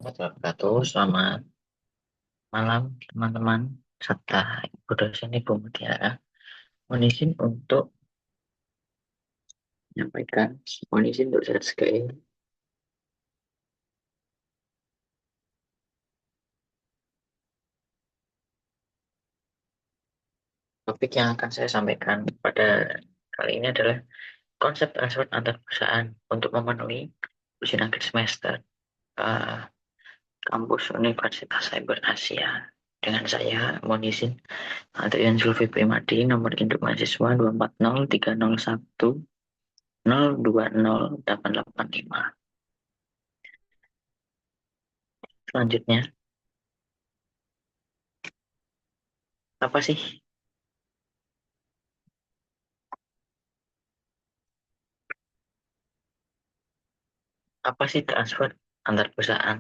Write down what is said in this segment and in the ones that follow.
Wabarakatuh. Selamat malam teman-teman serta Ibu dosen Ibu Mutiara. Mohon izin untuk menyampaikan, mohon izin untuk share screen. Topik yang akan saya sampaikan pada kali ini adalah konsep transfer antar perusahaan untuk memenuhi ujian akhir semester uh, kampus Universitas Cyber Asia. Dengan saya, mohon izin, Adrian Zulfi Primadi, nomor induk mahasiswa 2403010020885. Selanjutnya, apa sih transfer antar perusahaan?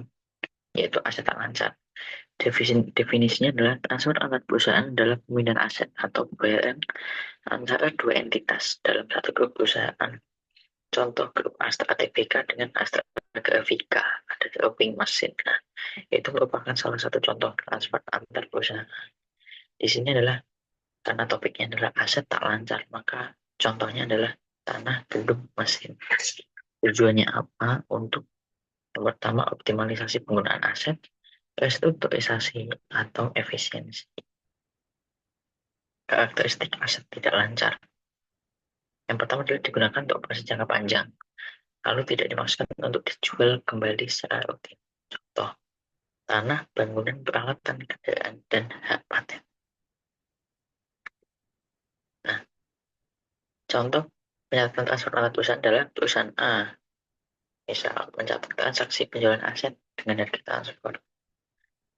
Yaitu aset tak lancar. Definisinya adalah transfer antar perusahaan adalah pemindahan aset atau pembayaran antara dua entitas dalam satu grup perusahaan. Contoh grup Astra Tbk dengan Astra Grafika ada droping mesin. Nah, itu merupakan salah satu contoh transfer antar perusahaan. Di sini adalah karena topiknya adalah aset tak lancar, maka contohnya adalah tanah, gedung, mesin. Tujuannya apa? Untuk pertama, optimalisasi penggunaan aset, restrukturisasi atau efisiensi. Karakteristik aset tidak lancar. Yang pertama adalah digunakan untuk operasi jangka panjang, lalu tidak dimaksudkan untuk dijual kembali secara rutin. Contoh, tanah, bangunan, peralatan, kendaraan, dan hak paten. Nah, contoh penyatakan transfer alat perusahaan adalah perusahaan A, misal mencatat transaksi penjualan aset dengan harga transfer,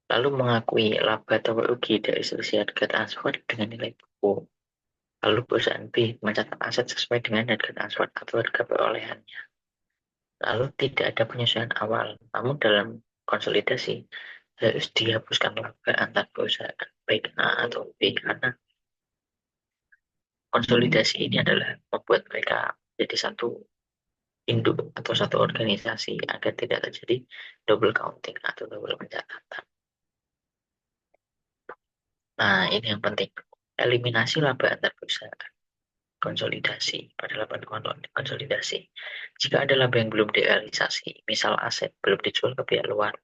lalu mengakui laba atau rugi dari selisih harga transfer dengan nilai buku. Lalu perusahaan B mencatat aset sesuai dengan harga transfer atau harga perolehannya. Lalu tidak ada penyesuaian awal, namun dalam konsolidasi harus dihapuskan laba antar perusahaan baik A atau B karena konsolidasi ini adalah membuat mereka jadi satu induk atau satu organisasi agar tidak terjadi double counting atau double pencatatan. Nah, ini yang penting. Eliminasi laba antar perusahaan. Konsolidasi pada laba konsolidasi. Jika ada laba yang belum direalisasi, misal aset belum dijual ke pihak luar,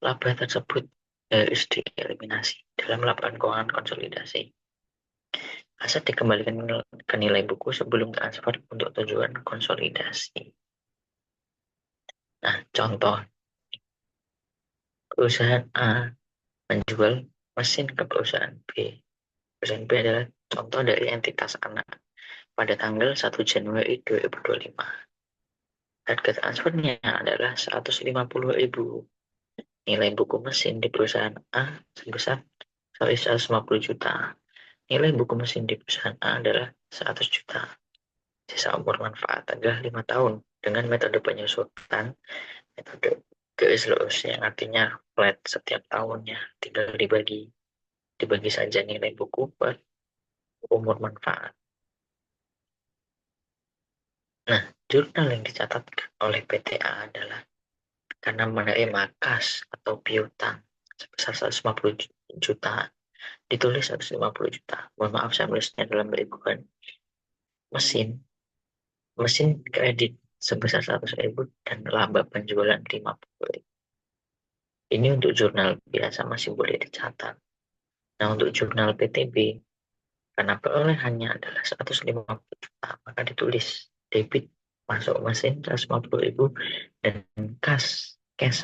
laba tersebut harus dieliminasi dalam laporan keuangan konsolidasi. Aset dikembalikan ke nilai buku sebelum transfer untuk tujuan konsolidasi. Nah, contoh, perusahaan A menjual mesin ke perusahaan B. Perusahaan B adalah contoh dari entitas anak pada tanggal 1 Januari 2025. Harga transfernya adalah 150.000. Nilai buku mesin di perusahaan A sebesar 150 juta. Nilai buku mesin di perusahaan A adalah 100 juta. Sisa umur manfaat adalah 5 tahun dengan metode penyusutan, metode garis lurus yang artinya flat setiap tahunnya. Tinggal dibagi saja nilai buku per umur manfaat. Nah, jurnal yang dicatat oleh PTA adalah karena menerima kas atau piutang sebesar 150 juta, ditulis 150 juta. Mohon maaf, saya menulisnya dalam berikutan mesin mesin kredit sebesar 100.000 dan laba penjualan 50.000. Ini untuk jurnal biasa masih boleh dicatat. Nah, untuk jurnal PTB, karena perolehannya adalah 150 juta, maka ditulis debit masuk mesin 150.000 dan cash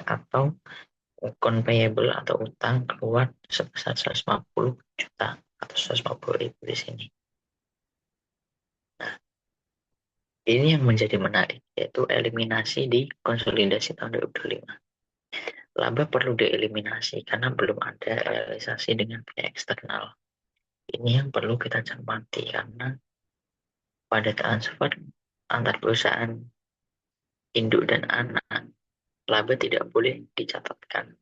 atau account payable atau utang keluar sebesar 150 juta atau 150.000 di sini. Nah, ini yang menjadi menarik, yaitu eliminasi di konsolidasi tahun 2025. Laba perlu dieliminasi karena belum ada realisasi dengan pihak eksternal. Ini yang perlu kita cermati karena pada transfer antar perusahaan induk dan anak, laba tidak boleh dicatatkan.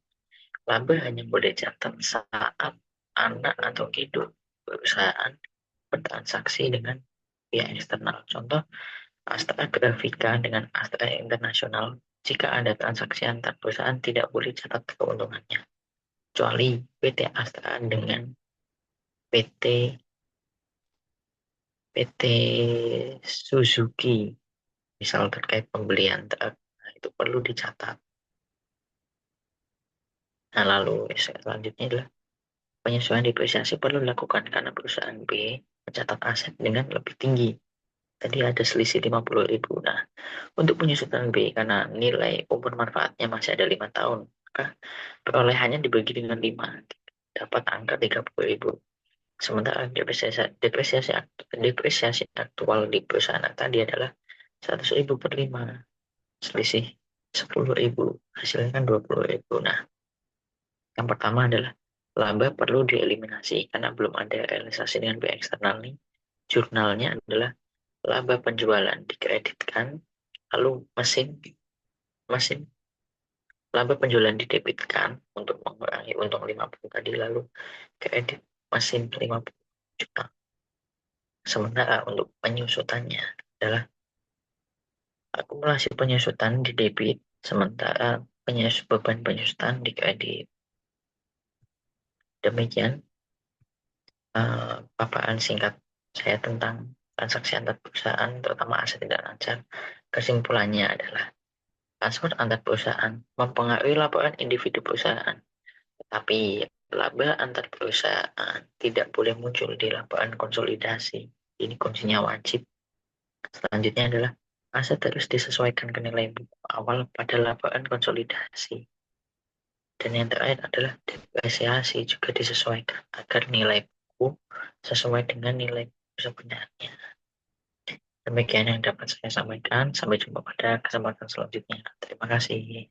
laba hanya boleh dicatat saat anak atau induk perusahaan bertransaksi dengan pihak eksternal. Contoh, Astra Grafika dengan Astra Internasional. Jika ada transaksi antar perusahaan, tidak boleh catat keuntungannya. Kecuali PT Astra dengan PT PT Suzuki, misal terkait pembelian truk, nah, itu perlu dicatat. Nah, lalu selanjutnya adalah penyesuaian depresiasi perlu dilakukan karena perusahaan B mencatat aset dengan lebih tinggi. Tadi ada selisih 50.000. Nah, untuk penyusutan B, karena nilai umur manfaatnya masih ada 5 tahun, maka perolehannya dibagi dengan 5, dapat angka 30.000. Sementara depresiasi aktual di perusahaan tadi adalah 100.000 per 5, selisih 10.000, hasilnya kan 20.000. Nah, yang pertama adalah laba perlu dieliminasi karena belum ada realisasi dengan pihak eksternal nih. Jurnalnya adalah laba penjualan dikreditkan, lalu mesin mesin laba penjualan didebitkan untuk mengurangi untung 50 tadi, lalu kredit mesin 50 juta. Sementara untuk penyusutannya adalah akumulasi penyusutan di debit, sementara beban penyusutan di kredit. Demikian paparan singkat saya tentang transaksi antar perusahaan, terutama aset tidak lancar. Kesimpulannya adalah transfer antar perusahaan mempengaruhi laporan individu perusahaan, tetapi laba antar perusahaan tidak boleh muncul di laporan konsolidasi. Ini kuncinya wajib. Selanjutnya adalah aset harus disesuaikan ke nilai buku awal pada laporan konsolidasi. Dan yang terakhir adalah depresiasi juga disesuaikan agar nilai buku sesuai dengan nilai buku sebenarnya. Demikian yang dapat saya sampaikan. Sampai jumpa pada kesempatan selanjutnya. Terima kasih.